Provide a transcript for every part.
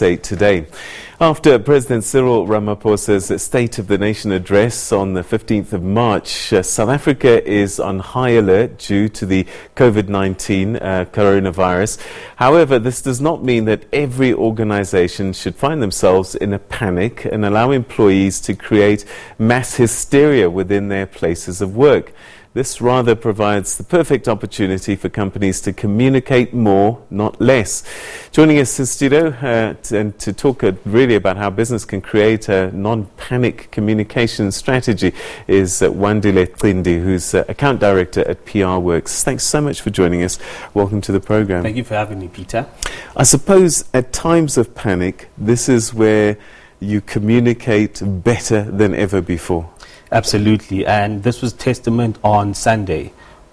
State today. After President Cyril Ramaphosa's State of the Nation address on the 15th of March, South Africa is on high alert due to the COVID-19 coronavirus. However, this does not mean that every organization should find themselves in a panic and allow employees to create mass hysteria within their places of work. This rather provides the perfect opportunity for companies to communicate more, not less. Joining us in studio and to talk really about how business can create a non-panic communication strategy is Wandile Cindi, who's account director at PR Worx. Thanks so much for joining us. Welcome to the program. Thank you for having me, Peter. I suppose at times of panic, this is where you communicate better than ever before. Absolutely, and this was testament on Sunday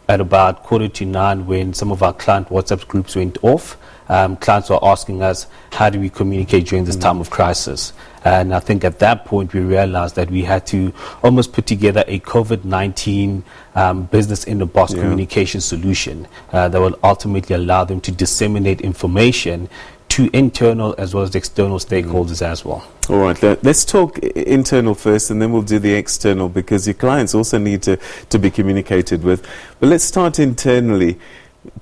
at about 8:45 when some of our client WhatsApp groups went off. Clients were asking us, how do we communicate during this time of crisis? And I think at that point we realized that we had to almost put together a COVID-19 business in the box communication solution that will ultimately allow them to disseminate information to internal as well as external stakeholders as well. All right, let's talk internal first and then we'll do the external, because your clients also need to be communicated with. But let's start internally.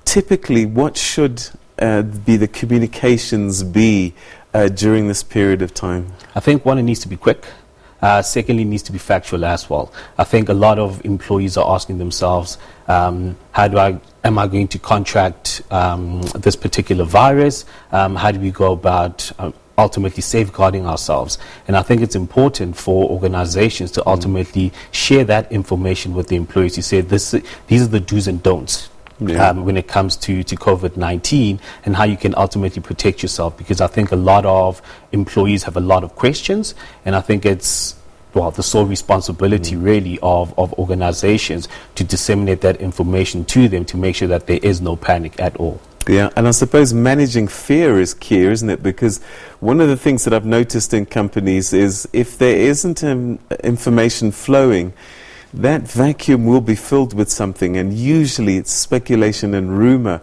Typically, what should be the communications be during this period of time? I think one, it needs to be quick. Secondly, it needs to be factual as well. I think a lot of employees are asking themselves, am I going to contract this particular virus? How do we go about ultimately safeguarding ourselves? And I think it's important for organizations to ultimately share that information with the employees. You say these are the do's and don'ts. When it comes to COVID-19 and how you can ultimately protect yourself, because I think a lot of employees have a lot of questions, and I think it's the sole responsibility really of organizations to disseminate that information to them to make sure that there is no panic at all. Yeah, and I suppose managing fear is key, isn't it? Because one of the things that I've noticed in companies is if there isn't information flowing, that vacuum will be filled with something, and usually it's speculation and rumor.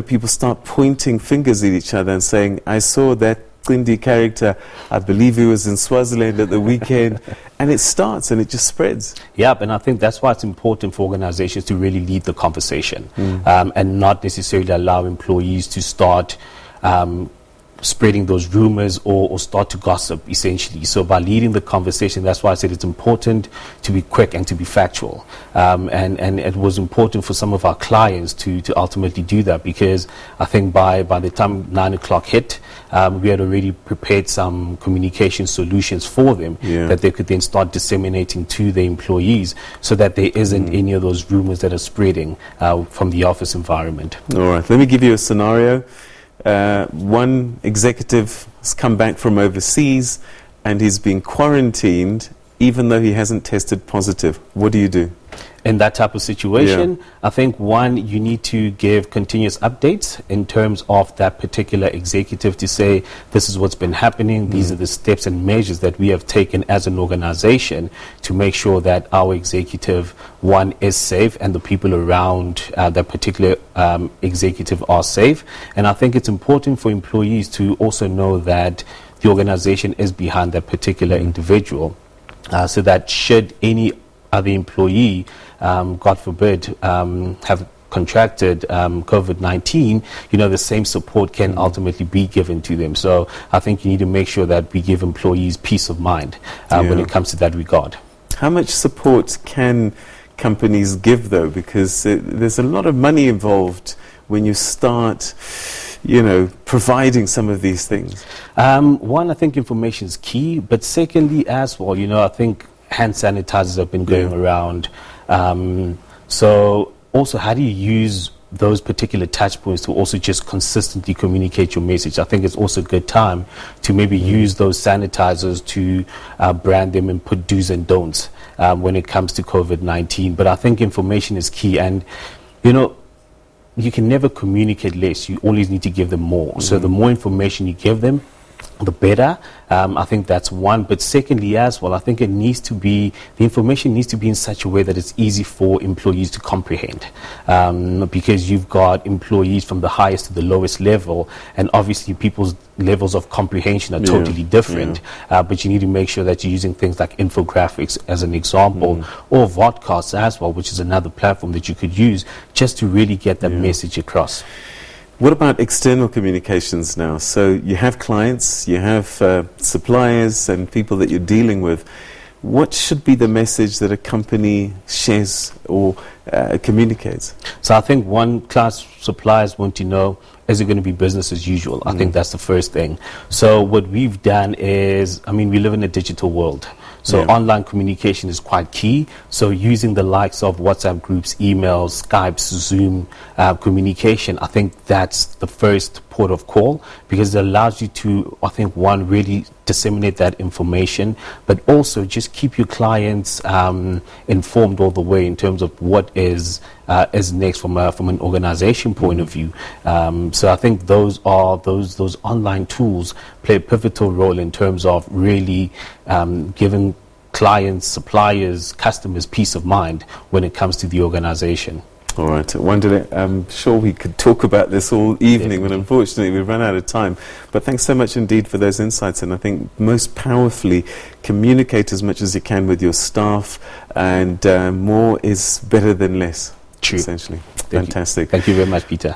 People start pointing fingers at each other and saying, I saw that Cindi character, I believe he was in Swaziland at the weekend, and it starts and it just spreads. Yeah, and I think that's why it's important for organizations to really lead the conversation and not necessarily allow employees to start spreading those rumors or start to gossip, essentially. So by leading the conversation, that's why I said it's important to be quick and to be factual. And it was important for some of our clients to ultimately do that, because I think by the time 9 o'clock hit, we had already prepared some communication solutions for them that they could then start disseminating to the employees, so that there isn't any of those rumors that are spreading from the office environment. All right, let me give you a scenario. One executive has come back from overseas and he's been quarantined even though he hasn't tested positive. What do you do? In that type of situation, I think one, you need to give continuous updates in terms of that particular executive to say, this is what's been happening, these are the steps and measures that we have taken as an organization to make sure that our executive, one, is safe and the people around that particular executive are safe. And I think it's important for employees to also know that the organization is behind that particular individual, so that should any other employee, God forbid, have contracted COVID-19, the same support can ultimately be given to them. So I think you need to make sure that we give employees peace of mind when it comes to that regard. How much support can companies give, though? Because there's a lot of money involved when you start providing some of these things. One, I think information is key, but secondly as well, I think hand sanitizers have been going around. So also, how do you use those particular touch points to also just consistently communicate your message? I think it's also a good time to maybe use those sanitizers to brand them and put do's and don'ts when it comes to COVID-19. But I think information is key, and you can never communicate less. You always need to give them more. So the more information you give them, the better. I think that's one. But secondly as well, I think the information needs to be in such a way that it's easy for employees to comprehend. Because you've got employees from the highest to the lowest level, and obviously people's levels of comprehension are totally different. But you need to make sure that you're using things like infographics as an example, or vodcasts as well, which is another platform that you could use just to really get that message across. What about external communications now? So you have clients, you have suppliers and people that you're dealing with. What should be the message that a company shares or communicates? So I think one, class suppliers want to know, is it going to be business as usual? I think that's the first thing. So what we've done is, we live in a digital world. So online communication is quite key. So using the likes of WhatsApp groups, emails, Skype, Zoom communication, I think that's the first port of call, because it allows you to, I think, one, really disseminate that information, but also just keep your clients informed all the way in terms of what is next from an organization point of view. So I think those online tools play a pivotal role in terms of really giving clients, suppliers, customers peace of mind when it comes to the organization. All right, Wandile, I'm sure we could talk about this all evening, but unfortunately we've run out of time. But thanks so much indeed for those insights, and I think most powerfully, communicate as much as you can with your staff, and more is better than less, True. essentially. Fantastic. Thank you very much, Peter.